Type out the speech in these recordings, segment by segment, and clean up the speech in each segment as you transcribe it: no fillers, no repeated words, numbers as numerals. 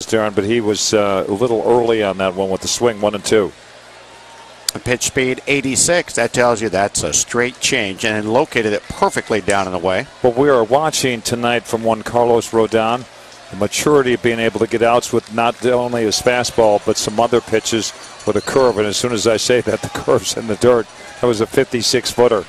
Darren, but he was a little early on that one with the swing, 1-2. Pitch speed 86. That tells you that's a straight change, and located it perfectly down and away. Well, we are watching tonight from one Carlos Rodon, the maturity of being able to get outs with not only his fastball, but some other pitches with a curve. And as soon as I say that, the curve's in the dirt. That was a 56-footer.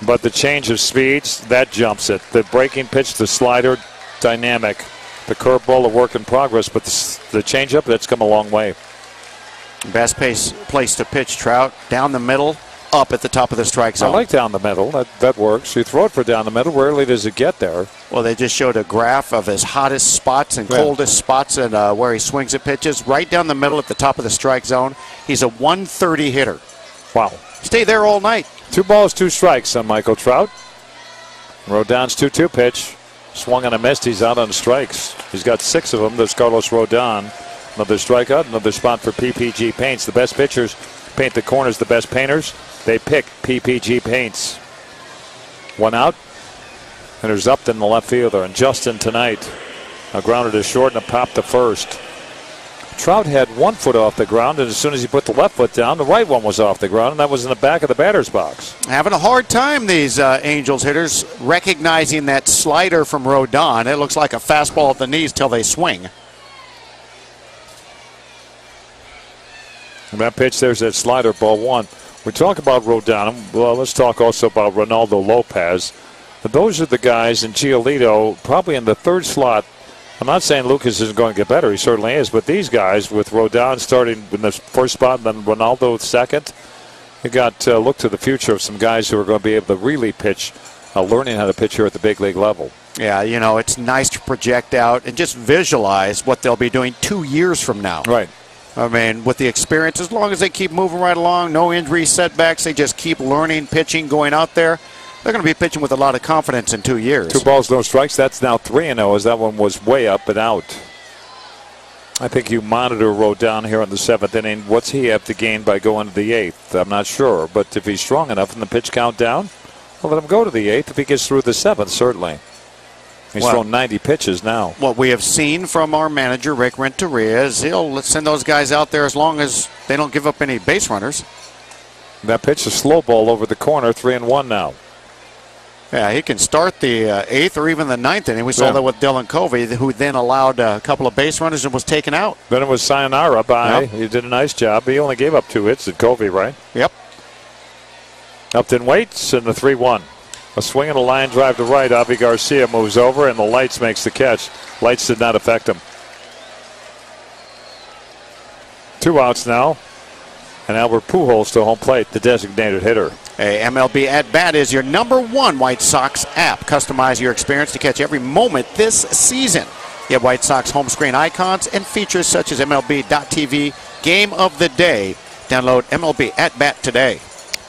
But the change of speeds, that jumps it. The breaking pitch, the slider, dynamic. The curveball, a work in progress, but the changeup, that's come a long way. Best place to pitch, Trout. Down the middle, up at the top of the strike zone. I like down the middle. That works. You throw it for down the middle. Rarely does it get there. Well, they just showed a graph of his hottest spots and coldest spots and where he swings at pitches. Right down the middle at the top of the strike zone. He's a 130 hitter. Wow. Stay there all night. 2 balls, 2 strikes on Michael Trout. Rodon's 2-2 pitch. Swung and a missed. He's out on strikes. He's got 6 of them. There's Carlos Rodon. Another strikeout, another spot for PPG Paints. The best pitchers paint the corners. The best painters, they pick PPG Paints. 1 out. And there's Upton, the left fielder. And Justin tonight, a grounded to short and a pop to first. Trout had 1 foot off the ground, and as soon as he put the left foot down, the right one was off the ground, and that was in the back of the batter's box. Having a hard time, these Angels hitters, recognizing that slider from Rodon. It looks like a fastball at the knees till they swing. And that pitch, there's that slider, ball 1. We talk about Rodon. Well, let's talk also about Ronaldo Lopez. But those are the guys, and Giolito probably in the 3rd slot. I'm not saying Lucas isn't going to get better. He certainly is. But these guys, with Rodon starting in the 1st spot and then Ronaldo 2nd, you got to look to the future of some guys who are going to be able to really pitch, learning how to pitch here at the big league level. Yeah, you know, it's nice to project out and just visualize what they'll be doing 2 years from now. Right. I mean, with the experience, as long as they keep moving right along, no injury setbacks, they just keep learning pitching, going out there, they're going to be pitching with a lot of confidence in 2 years. 2 balls, no strikes. That's now 3-0 as that one was way up and out. I think you monitor Rodon here in the 7th inning. What's he have to gain by going to the 8th? I'm not sure, but if he's strong enough in the pitch count down, I'll let him go to the 8th if he gets through the 7th, certainly. He's thrown 90 pitches now. What we have seen from our manager, Rick Renteria, is he'll send those guys out there as long as they don't give up any base runners. That pitch, a slow ball over the corner, 3-1 now. Yeah, he can start the 8th or even the 9th inning. We saw that with Dylan Covey, who then allowed a couple of base runners and was taken out. Then it was sayonara by. Yep. He did a nice job. He only gave up 2 hits at Covey, right? Yep. Upton waits in the 3-1. A swing and a line drive to right. Avi Garcia moves over, and the Lights makes the catch. Lights did not affect him. 2 outs now. And Albert Pujols to home plate, the designated hitter. A MLB At Bat is your #1 White Sox app. Customize your experience to catch every moment this season. You have White Sox home screen icons and features such as MLB.TV Game of the Day. Download MLB At Bat today.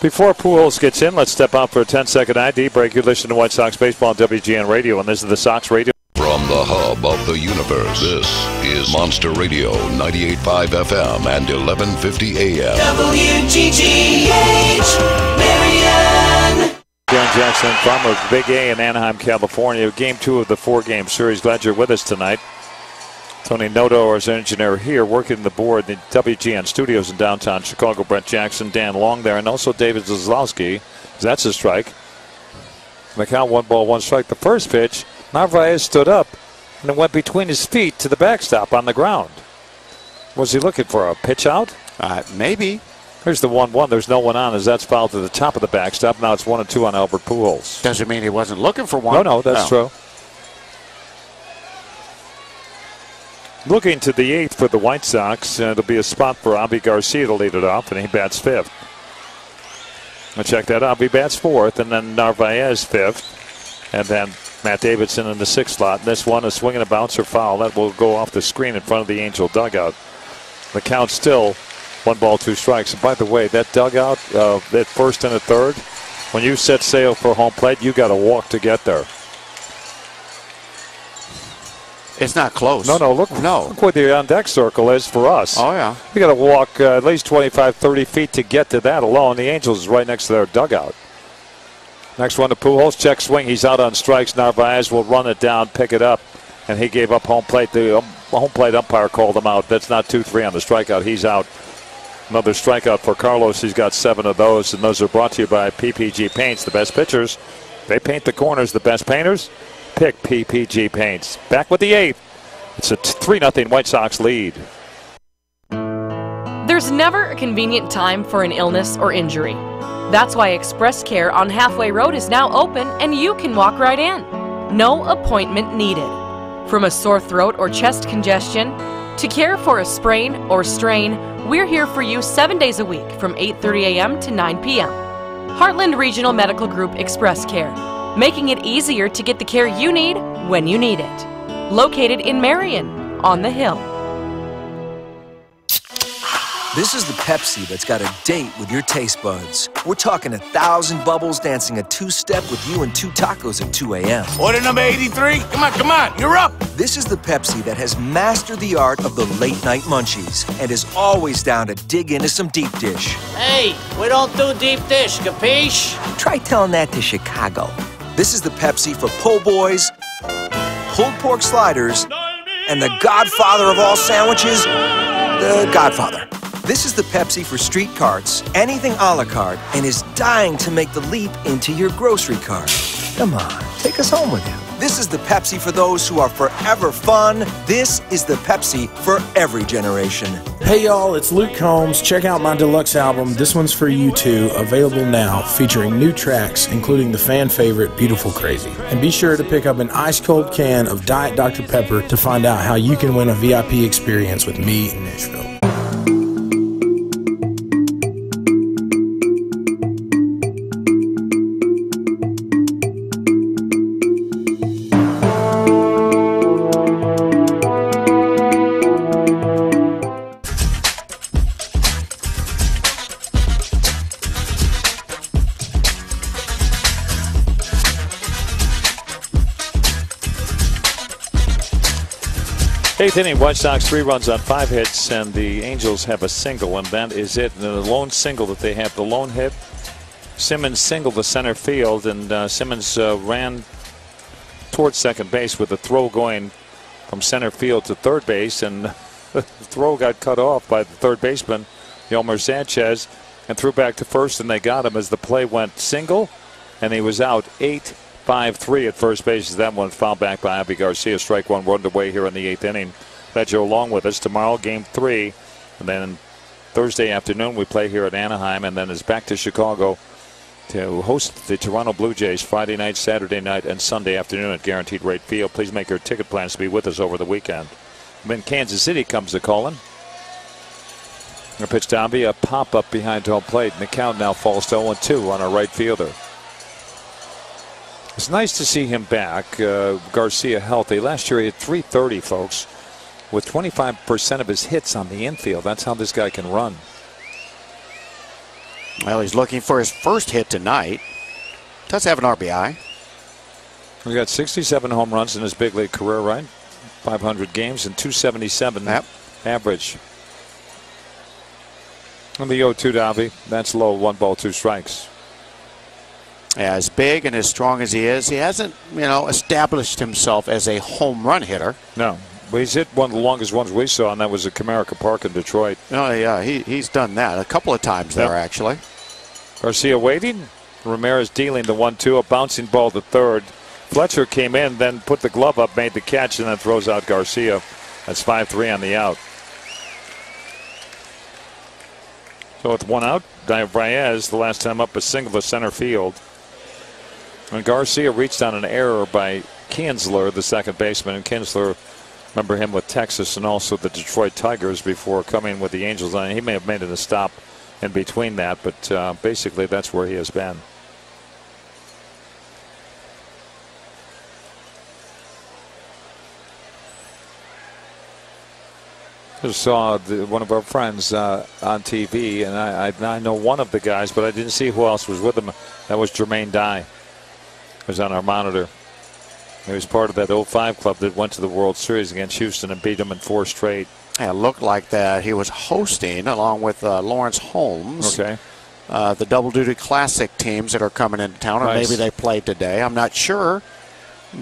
Before Pujols gets in, let's step out for a 10-second ID break. You listen to White Sox Baseball on WGN Radio, and this is the Sox Radio. From the hub of the universe, this is Monster Radio, 98.5 FM and 1150 AM. WGGH, Marion. Darren Jackson, Farmer, Big A in Anaheim, California. Game 2 of the 4-game series. Glad you're with us tonight. Tony Noto, our engineer here, working the board in the WGN studios in downtown Chicago. Brett Jackson, Dan Long there, and also David Zaslowski. That's a strike. The count, 1 ball, 1 strike. The first pitch, Narvaez stood up and it went between his feet to the backstop on the ground. Was he looking for a pitch out? Maybe. Here's the 1-1. There's no one on as that's fouled to the top of the backstop. Now it's 1-2 on Albert Pujols. Doesn't mean he wasn't looking for one. No, that's true. Looking to the 8th for the White Sox. It'll be a spot for Avi Garcia to lead it off, and he bats 5th. I'll check that out. He bats 4th, and then Narvaez 5th, and then Matt Davidson in the 6th slot. And this one, a swing and a bouncer foul. That will go off the screen in front of the Angel dugout. The count still 1 ball, 2 strikes. And by the way, that dugout, that 1st and a 3rd, when you set sail for home plate, you got to walk to get there. It's not close. No, look where the on-deck circle is for us. Oh, yeah. You got to walk at least 25, 30 feet to get to that alone. The Angels is right next to their dugout. Next one to Pujols. Check swing. He's out on strikes. Narvaez will run it down, pick it up, and he gave up home plate. The home plate umpire called him out. That's not 2-3 on the strikeout. He's out. Another strikeout for Carlos. He's got 7 of those, and those are brought to you by PPG Paints. The best pitchers, they paint the corners. The best painters, pick PPG Paints. Back with the 8th. It's a 3-0 White Sox lead. There's never a convenient time for an illness or injury. That's why Express Care on Halfway Road is now open and you can walk right in. No appointment needed. From a sore throat or chest congestion to care for a sprain or strain, we're here for you 7 days a week from 8:30 a.m. to 9 p.m. Heartland Regional Medical Group Express Care, making it easier to get the care you need when you need it. Located in Marion, on the Hill. This is the Pepsi that's got a date with your taste buds. We're talking 1,000 bubbles dancing a two-step with you and 2 tacos at 2 a.m. Order number 83. Come on, you're up. This is the Pepsi that has mastered the art of the late-night munchies and is always down to dig into some deep dish. Hey, we don't do deep dish, capiche? Try telling that to Chicago. This is the Pepsi for po' boys, pulled pork sliders, and the godfather of all sandwiches, the Godfather. This is the Pepsi for street carts, anything a la carte, and is dying to make the leap into your grocery cart. Come on, take us home with you. This is the Pepsi for those who are forever fun. This is the Pepsi for every generation. Hey y'all, it's Luke Combs. Check out my deluxe album, This One's For You Too, available now, featuring new tracks, including the fan favorite, Beautiful Crazy. And be sure to pick up an ice-cold can of Diet Dr. Pepper to find out how you can win a VIP experience with me in Nashville. Eighth inning, White Sox 3 runs on 5 hits, and the Angels have a single, and that is it. And the lone single that they have, the lone hit, Simmons singled to center field, and Simmons ran towards second base with a throw going from center field to third base, and the throw got cut off by the third baseman, Yolmer Sanchez, and threw back to first, and they got him as the play went single, and he was out 8-5-3 at first base. That one fouled back by Avi Garcia. Strike one run away here in the 8th inning. Glad you're along with us. Tomorrow, game 3. And then Thursday afternoon, we play here at Anaheim. And then it's back to Chicago to host the Toronto Blue Jays Friday night, Saturday night, and Sunday afternoon at Guaranteed Rate Field. Please make your ticket plans to be with us over the weekend. When Kansas City comes to Colin. A pitch to Avi, a pop-up behind home plate. And the count now falls to 0-2 on our right fielder. It's nice to see him back. Garcia healthy. Last year he had .330, folks, with 25% of his hits on the infield. That's how this guy can run. Well, he's looking for his first hit tonight. Does have an RBI. He got 67 home runs in his big league career, right? 500 games and 277 average. And the 0-2 to Avi. That's low. 1 ball, 2 strikes. As big and as strong as he is, he hasn't, established himself as a home run hitter. No, but he's hit one of the longest ones we saw, and that was at Comerica Park in Detroit. Oh, yeah, he's done that a couple of times there, actually. Garcia waiting. Ramirez dealing the 1-2, a bouncing ball to third. Fletcher came in, then put the glove up, made the catch, and then throws out Garcia. That's 5-3 on the out. So with 1 out, Baez, the last time up, a single to center field. And Garcia reached on an error by Kinsler, the second baseman. And Kinsler, remember him with Texas and also the Detroit Tigers before coming with the Angels. And he may have made it a stop in between that, but basically that's where he has been. I saw one of our friends on TV, and I know one of the guys, but I didn't see who else was with him. That was Jermaine Dye. Was on our monitor. He was part of that 05 club that went to the World Series against Houston and beat them in 4 straight. Yeah, it looked like that he was hosting along with Lawrence Holmes. Okay. The Double Duty Classic teams that are coming into town, or maybe they played today. I'm not sure,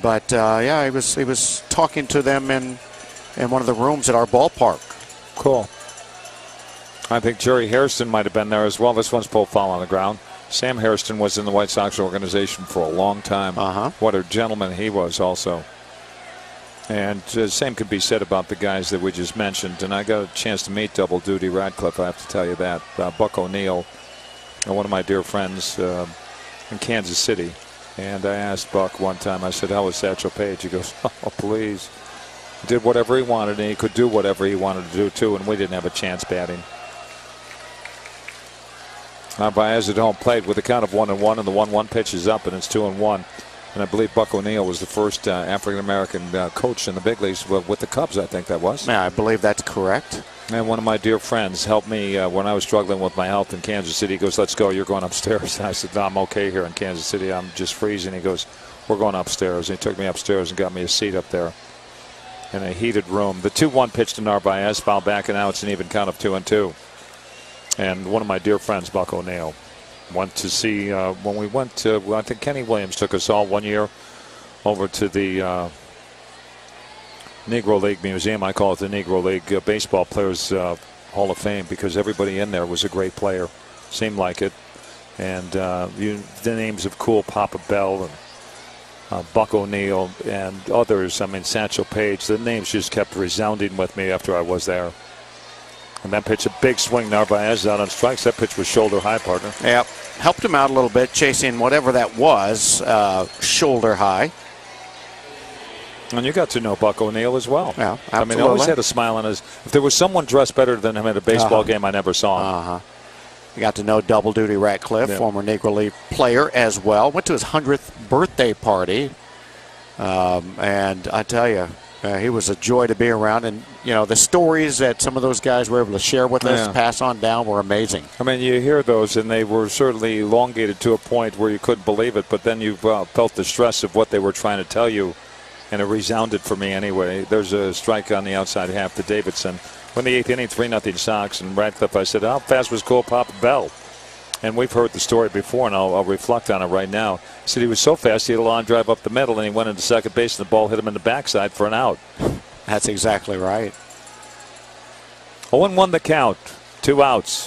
but yeah, he was talking to them in in one of the rooms at our ballpark. Cool. I think Jerry Hairston might have been there as well. This one's pulled foul on the ground. Sam Hairston was in the White Sox organization for a long time. What a gentleman he was also. And the same could be said about the guys that we just mentioned. And I got a chance to meet Double Duty Radcliffe, I have to tell you that. Buck O'Neill, one of my dear friends in Kansas City. And I asked Buck one time, I said, how was Satchel Paige? He goes, oh, please. He did whatever he wanted, and he could do whatever he wanted to do, too, and we didn't have a chance batting. Narvaez at home plate with a count of 1-1, and the 1-1 pitch is up, and it's 2-1. And I believe Buck O'Neill was the first African-American coach in the big leagues with the Cubs, I think that was. Yeah, I believe that's correct. And one of my dear friends helped me when I was struggling with my health in Kansas City. He goes, let's go, you're going upstairs. And I said, no, I'm okay here in Kansas City. I'm just freezing. He goes, we're going upstairs. And he took me upstairs and got me a seat up there in a heated room. The 2-1 pitch to Narvaez, foul back, and now it's an even count of 2-2. And one of my dear friends, Buck O'Neill, went to see when we went to, I think Kenny Williams took us all one year over to the Negro League Museum. I call it the Negro League Baseball Players Hall of Fame because everybody in there was a great player. Seemed like it. And the names of Cool Papa Bell and Buck O'Neill and others, I mean, Satchel Paige, the names just kept resounding with me after I was there. And that pitch, a big swing. Narvaez out on strikes. That pitch was shoulder high, partner. Yep. Helped him out a little bit, chasing whatever that was, shoulder high. And you got to know Buck O'Neill as well. Yeah, absolutely. I mean, he always had a smile on his. If there was someone dressed better than him at a baseball game, I never saw him. You got to know Double Duty Ratcliffe, former Negro League player as well. Went to his 100th birthday party. And I tell you, he was a joy to be around. And, you know, the stories that some of those guys were able to share with us, pass on down, were amazing. I mean, you hear those, and they were certainly elongated to a point where you couldn't believe it. But then you felt the stress of what they were trying to tell you. And it resounded for me anyway. There's a strike on the outside half to Davidson. When the 8th inning, 3-0 Sox, and Radcliffe, I said, how fast was Cool Papa Bell? And we've heard the story before, and I'll reflect on it right now. He said he was so fast, he had a line drive up the middle, and he went into second base, and the ball hit him in the backside for an out. That's exactly right. 0-1 the count. 2 outs.